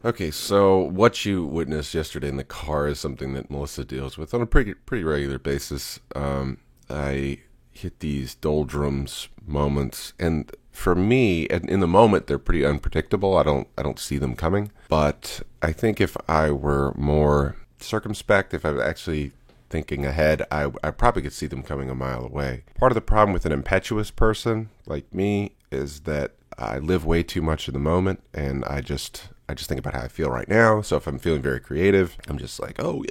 Okay, so what you witnessed yesterday in the car is something that Melissa deals with on a pretty regular basis. I hit these doldrums moments, and for me, in the moment, they're pretty unpredictable. I don't see them coming. But I think if I were more circumspect, if I was actually thinking ahead, I probably could see them coming a mile away. Part of the problem with an impetuous person like me is that I live way too much in the moment, and I just think about how I feel right now. So if I'm feeling very creative, I'm just like, oh,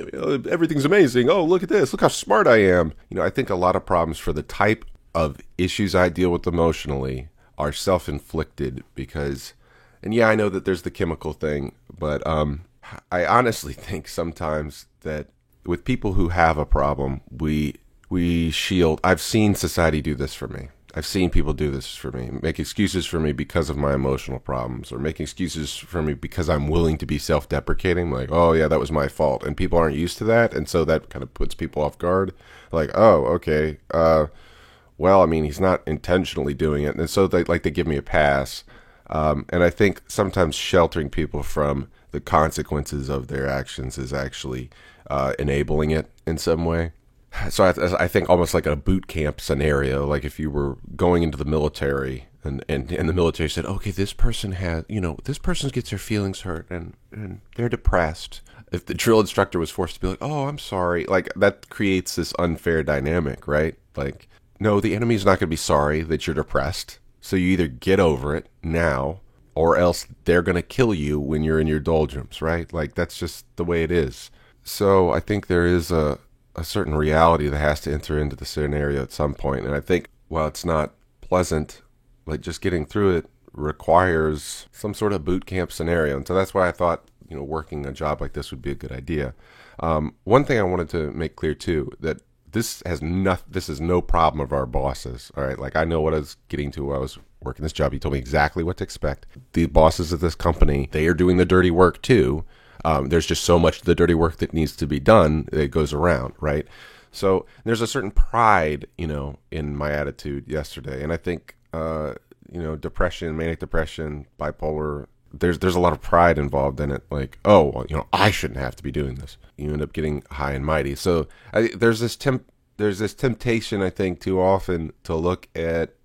everything's amazing. Oh, look at this. Look how smart I am. I think a lot of problems for the type of issues I deal with emotionally are self-inflicted because, and yeah, I know that there's the chemical thing, but I honestly think sometimes that with people who have a problem, we shield. I've seen society do this for me. I've seen people do this for me, make excuses for me because of my emotional problems, or make excuses for me because I'm willing to be self-deprecating, like, oh yeah, that was my fault. And people aren't used to that, and so that kind of puts people off guard. Like, oh, okay, well, I mean, he's not intentionally doing it, and so they give me a pass. And I think sometimes sheltering people from the consequences of their actions is actually enabling it in some way. So I think almost like a boot camp scenario, like if you were going into the military and the military said, okay, this person has, this person gets their feelings hurt and they're depressed. If the drill instructor was forced to be like, oh, I'm sorry, like that creates this unfair dynamic, right? Like, no, the enemy's not going to be sorry that you're depressed. So you either get over it now or else they're going to kill you when you're in your doldrums, right? Like that's just the way it is. So I think there is a certain reality that has to enter into the scenario at some point. And I think while it's not pleasant, like just getting through it requires some sort of boot camp scenario. And so that's why I thought, working a job like this would be a good idea. One thing I wanted to make clear too, that this is no problem of our bosses. All right. Like I know what I was getting to while I was working this job. He told me exactly what to expect. The bosses of this company, they are doing the dirty work too. There's just so much of the dirty work that needs to be done that goes around, right? So there's a certain pride, in my attitude yesterday. And I think, depression, manic depression, bipolar, there's a lot of pride involved in it. Like, oh, well, I shouldn't have to be doing this. You end up getting high and mighty. So there's this temptation, I think, too often to look at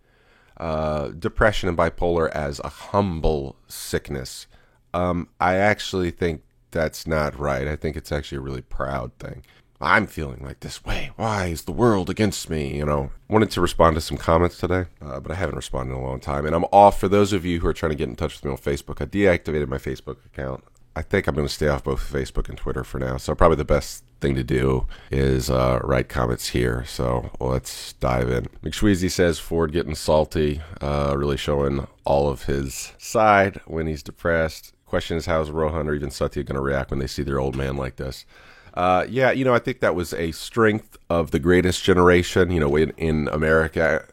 depression and bipolar as a humble sickness. I actually think that's not right. I think it's actually a really proud thing. I'm feeling like this way. Why is the world against me? Wanted to respond to some comments today, but I haven't responded in a long time. And I'm off. For those of you who are trying to get in touch with me on Facebook, I deactivated my Facebook account. I think I'm going to stay off both Facebook and Twitter for now. So probably the best thing to do is write comments here. So let's dive in. McSweezy says Ford getting salty, really showing all of his side when he's depressed. Question is, how's Rohan or even Satya going to react when they see their old man like this? Yeah, I think that was a strength of the greatest generation. In America,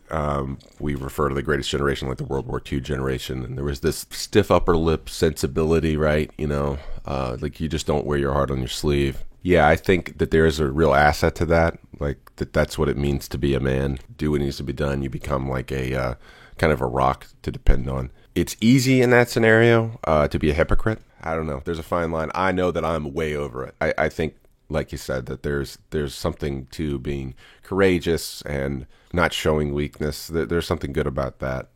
we refer to the greatest generation like the World War II generation. And there was this stiff upper lip sensibility, right? Like you just don't wear your heart on your sleeve. Yeah, I think that there is a real asset to that. Like that's what it means to be a man. Do what needs to be done. You become like a kind of a rock to depend on. It's easy in that scenario to be a hypocrite. I don't know. There's a fine line. I know that I'm way over it. I think, like you said, that there's something to being courageous and not showing weakness. There's something good about that,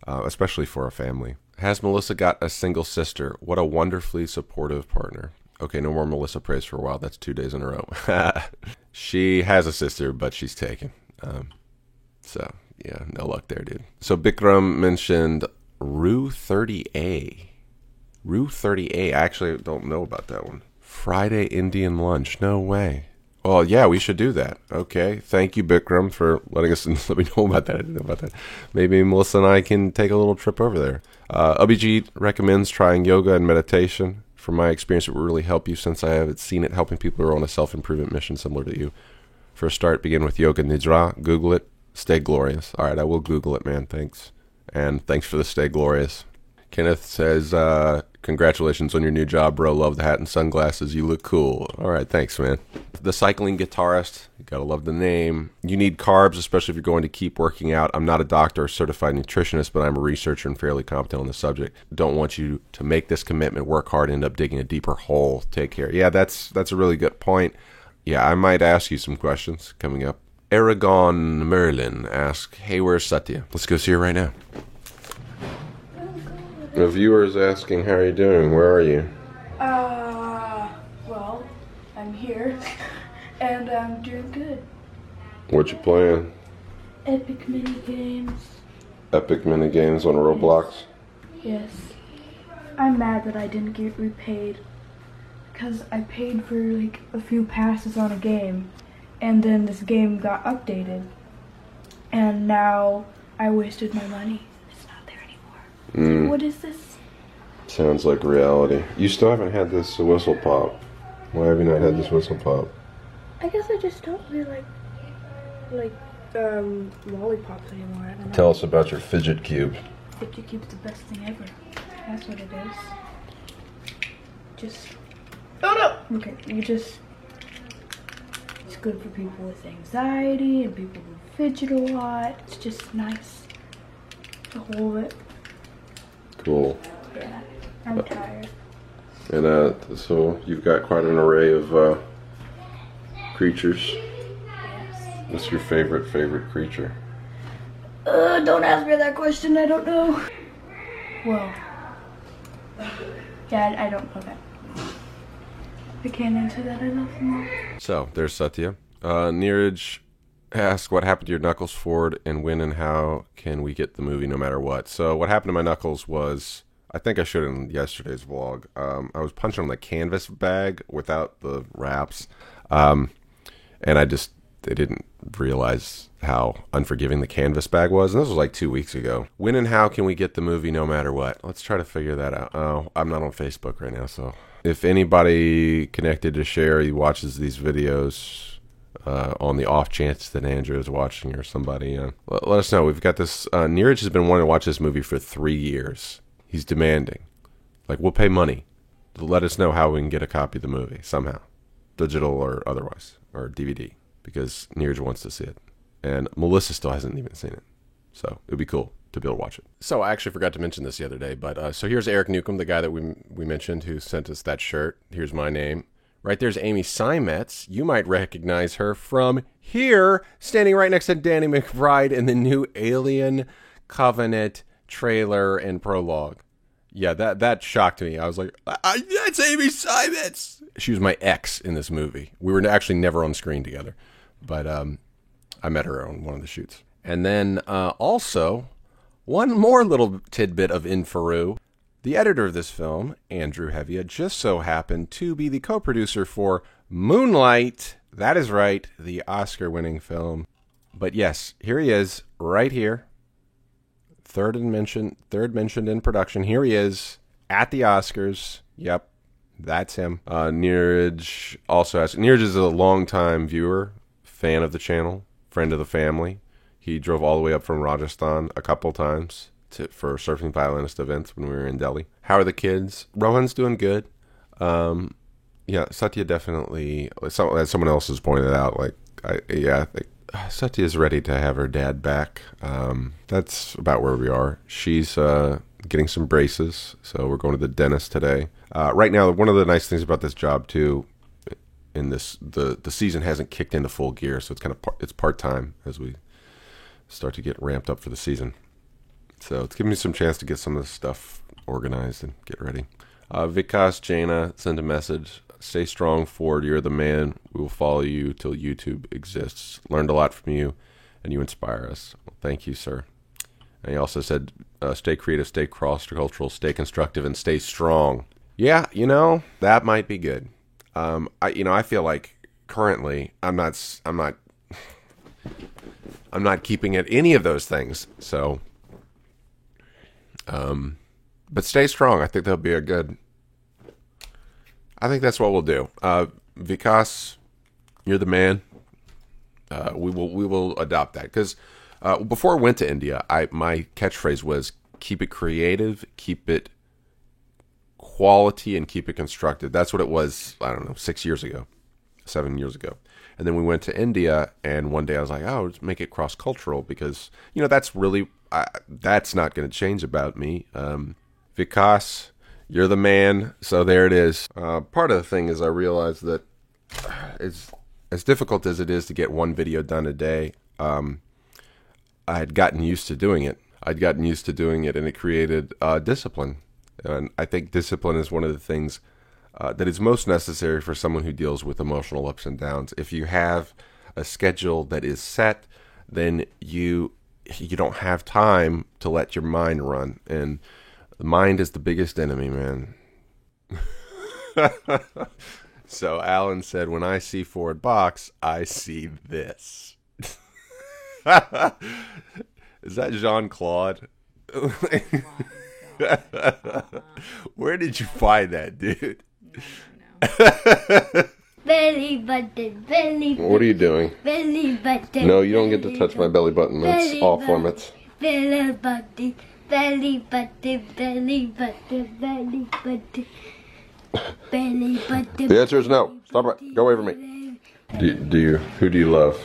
especially for a family. Has Melissa got a single sister? What a wonderfully supportive partner. Okay, no more Melissa praise for a while. That's 2 days in a row. She has a sister, but she's taken. So, yeah, no luck there, dude. So Bikram mentioned Rue 30A. Rue 30A. I actually don't know about that one. Friday Indian lunch. No way. Well, yeah, we should do that. Okay. Thank you, Bikram, for letting us let me know about that. I didn't know about that. Maybe Melissa and I can take a little trip over there. Abhijit recommends trying yoga and meditation. From my experience, it will really help you since I have seen it helping people who are on a self-improvement mission similar to you. For a start, begin with Yoga Nidra. Google it. Stay glorious. All right, I will Google it, man. Thanks. And thanks for the stay glorious. Kenneth says, congratulations on your new job, bro. Love the hat and sunglasses. You look cool. All right, thanks, man. The cycling guitarist. You gotta love the name. You need carbs, especially if you're going to keep working out. I'm not a doctor or certified nutritionist, but I'm a researcher and fairly competent on the subject. Don't want you to make this commitment, work hard, end up digging a deeper hole. Take care. Yeah, that's a really good point. Yeah, I might ask you some questions coming up. Aragon Merlin asks, hey, where's Satya? Let's go see her right now. The viewer is asking, how are you doing? Where are you? Well, I'm here, and I'm doing good. What you playing? Epic mini games. Epic mini games on Roblox? Yes. I'm mad that I didn't get repaid, because I paid for, like, a few passes on a game, and then this game got updated, and now I wasted my money. What is this? Sounds like reality. You still haven't had this whistle pop. Why have you not had this whistle pop? I guess I just don't really like lollipops anymore. I don't know. Tell us about your fidget cube. Fidget cube's the best thing ever. That's what it is. Just... Oh no! Okay, it's good for people with anxiety and people who fidget a lot. It's just nice to hold it. Cool. Yeah, I'm tired. And so you've got quite an array of creatures. Yes. What's your favorite creature? Don't ask me that question. I don't know. Well, yeah, I don't know that. I can't answer that. I love them all. So there's Satya. Neeraj ask what happened to your knuckles, Ford, and when and how can we get the movie no matter what. So what happened to my knuckles was, I think I showed in yesterday's vlog, I was punching on the canvas bag without the wraps, and I didn't realize how unforgiving the canvas bag was, and this was like 2 weeks ago. When and how can we get the movie no matter what? Let's try to figure that out. Oh, I'm not on Facebook right now, so if anybody connected to Sherry watches these videos, on the off chance that Andrew is watching or somebody, let us know. We've got this. Neeraj has been wanting to watch this movie for 3 years. He's demanding. Like, we'll pay money to let us know how we can get a copy of the movie somehow, digital or otherwise, or DVD, because Neeraj wants to see it. And Melissa still hasn't even seen it. So it would be cool to be able to watch it. So I actually forgot to mention this the other day, but so here's Eric Newcomb, the guy that we mentioned who sent us that shirt. Here's my name. Right there's Amy Simetz. You might recognize her from here, standing right next to Danny McBride in the new Alien Covenant trailer and prologue. Yeah, that shocked me. I was like, that's Amy Simetz. She was my ex in this movie. We were actually never on screen together, but I met her on one of the shoots. And then also, one more little tidbit of info. The editor of this film, Andrew Hevia, just so happened to be the co-producer for Moonlight. That is right, the Oscar-winning film. But yes, here he is, right here. Third mentioned in production. Here he is at the Oscars. Yep, that's him. Neeraj also has. Neeraj is a longtime viewer, fan of the channel, friend of the family. He drove all the way up from Rajasthan a couple times for surfing violinist events when we were in Delhi. How are the kids? Rohan's doing good. Yeah, Satya definitely, as someone else has pointed out, I think Satya is ready to have her dad back. That's about where we are. She's getting some braces, so we're going to the dentist today. Right now, one of the nice things about this job too, in this the season hasn't kicked into full gear, so it's part-time as we start to get ramped up for the season. So it's giving me some chance to get some of this stuff organized and get ready. Vikas Jaina sent a message. Stay strong, Ford. You're the man. We will follow you till YouTube exists. Learned a lot from you, and you inspire us. Well, thank you, sir. And he also said, stay creative, stay cross-cultural, stay constructive, and stay strong. Yeah, that might be good. I feel like currently I'm not keeping at any of those things. So, but stay strong. I think that'll be I think that's what we'll do. Vikas, you're the man. We will adopt that because before I went to India, my catchphrase was keep it creative, keep it quality, and keep it constructed. That's what it was, I don't know, 6 years ago, 7 years ago. And then we went to India, and one day I was like, oh, let's make it cross-cultural, because, you know, that's really, that's not going to change about me. Vikas, you're the man, so there it is. Part of the thing is I realized that it's as difficult as it is to get one video done a day. I had gotten used to doing it. And it created discipline. And I think discipline is one of the things that is most necessary for someone who deals with emotional ups and downs. If you have a schedule that is set, then you don't have time to let your mind run. And the mind is the biggest enemy, man. So Alan said, when I see Ford Box, I see this. Is that Jean-Claude? Where did you find that, dude? Belly button, belly button. What are you doing? Belly button. No, you don't get to touch my belly button. That's off limits. Belly button, belly button, belly button, belly button. Belly button. The answer is no. Stop it. Go away from me. Who do you love?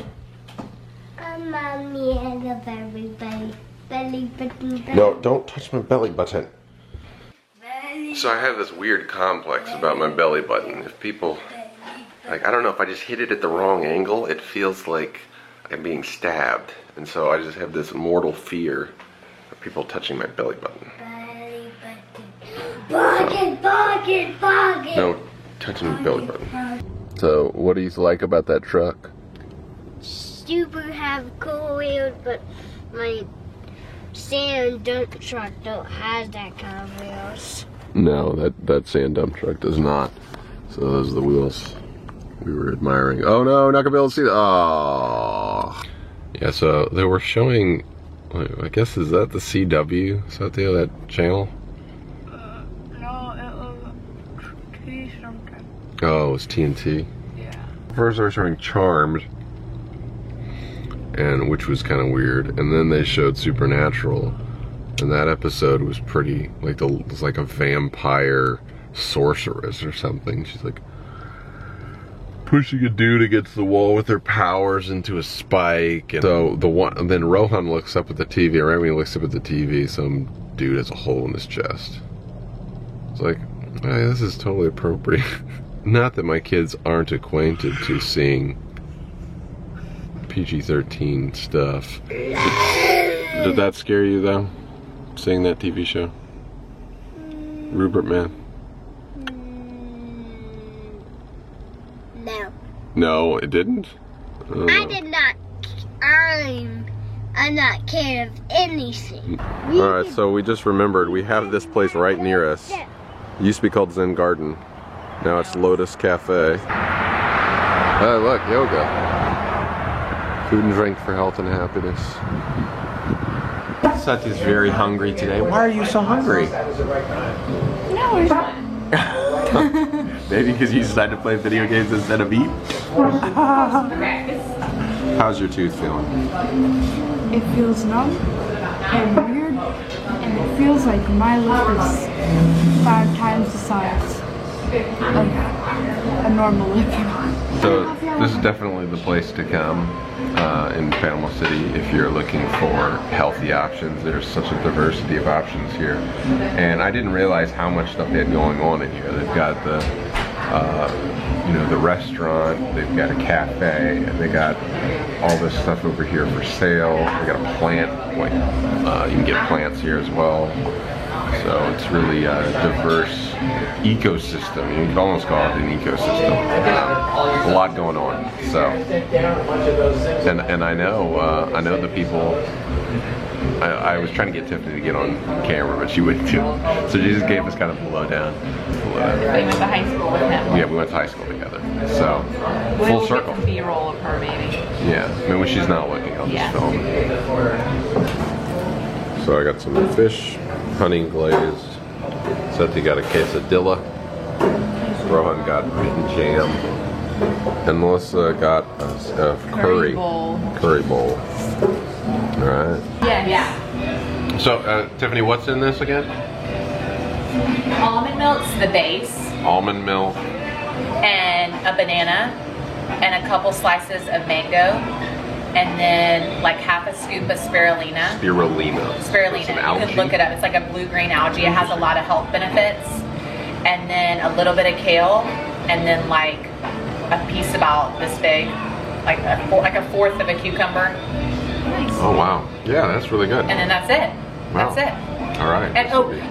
Mommy and a belly button. Belly button. No, don't touch my belly button. So I have this weird complex about my belly button. If people, like, I don't know if I just hit it at the wrong angle, it feels like I'm being stabbed. And so I just have this mortal fear of people touching my belly button. Belly button. Bargain. No, touching my belly button. So what do you like about that truck? Super have cool wheels, but my sand dump truck don't have that kind of wheels. No, that sand dump truck does not. So those are the wheels we were admiring. Oh no, not gonna be able to see that. Oh. Yeah, so they were showing, I guess, is that the CW? Is that that channel? No, it was T something. Oh, it was TNT. Yeah. First they were showing Charmed, and which was kind of weird, and then they showed Supernatural, and that episode was pretty, like, it was like a vampire sorceress or something. She's like pushing a dude against the wall with her powers into a spike, and so and then Rohan looks up at the TV, right when he looks up at the TV, some dude has a hole in his chest. It's like, hey, this is totally appropriate. Not that my kids aren't acquainted to seeing PG-13 stuff. Did that scare you though? Seeing that TV show? Rupert, man? No. No, it didn't? I did not. I'm not scared of anything. Alright, so we just remembered we have this place right near us. It used to be called Zen Garden. Now it's Lotus Cafe. Hey, look, yoga. Food and drink for health and happiness. Seth is very hungry today. Why are you so hungry? No, it's not. Maybe because you decided to play video games instead of eat? How's your tooth feeling? It feels numb and weird, and it feels like my lip is 5 times the size of a normal lip. So this is definitely the place to come in Panama City if you're looking for healthy options. There's such a diversity of options here, and I didn't realize how much stuff they had going on in here. They've got the the restaurant, they've got a cafe, and they got all this stuff over here for sale. They got a plant, like you can get plants here as well. So it's really a diverse ecosystem. You could almost call it an ecosystem. A lot going on. So, and I know the people. I was trying to get Tiffany to get on camera, but she wouldn't do it. So she just gave us kind of the lowdown. We went to high school with him. Yeah, we went to high school together. So, full circle. We'll get some B-roll of her, maybe. Yeah, I mean, when she's not looking, I'll just film it. So I got some fish, honey glazed. Seth got a quesadilla. Rohan got written jam. And Melissa got a curry bowl. Alright. Yeah. So, Tiffany, what's in this again? Almond milk's the base, Almond milk. and a banana, and a couple slices of mango, and then like half a scoop of spirulina. Spirulina. Spirulina. Some You algae. can look it up. It's like a blue-green algae. It has a lot of health benefits. And then a little bit of kale, and then like a piece about this big, like a fourth of a cucumber. Oh wow. Yeah, that's really good. And then that's it. Wow. That's it. All right. And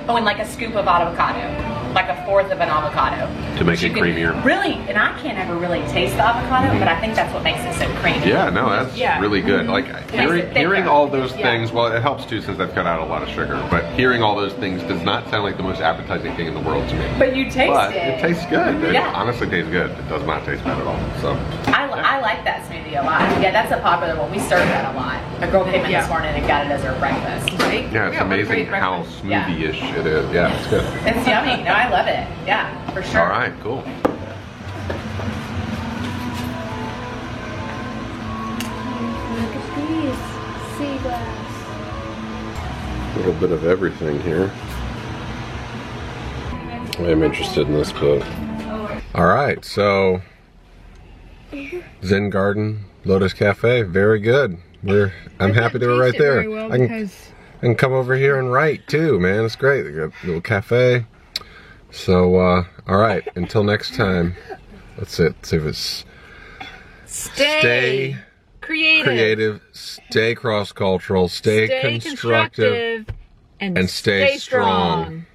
and like a scoop of avocado, like a fourth of an avocado. To make You it can creamier. Really, and I can't ever really taste the avocado, but I think that's what makes it so creamy. Yeah, no, that's Yeah. really good. Like hearing, it thicker. hearing all those Yeah. things, well, it helps too since I've cut out a lot of sugar. But hearing all those things does not sound like the most appetizing thing in the world to me. But you taste But it. it tastes good. It Yeah. honestly tastes good. It does not taste bad at all. So I like that smoothie a lot. Yeah, that's a popular one. We serve that a lot. A girl came in this morning and got it as her breakfast. Right? yeah, it's what a amazing great how breakfast. Yeah. smoothie-ish it is. Yeah, it's good. It's yummy. No, I love it. Yeah, for sure. All right, cool. Look at these. Sea glass. A little bit of everything here. I'm interested in this book. All right, so Zen Garden, Lotus Cafe, very good. I'm happy they were right there. I can come over here and write too, man. It's great. They got a little cafe. So, all right, until next time. Let's see if it's stay creative, stay cross-cultural, stay constructive, constructive, and stay strong.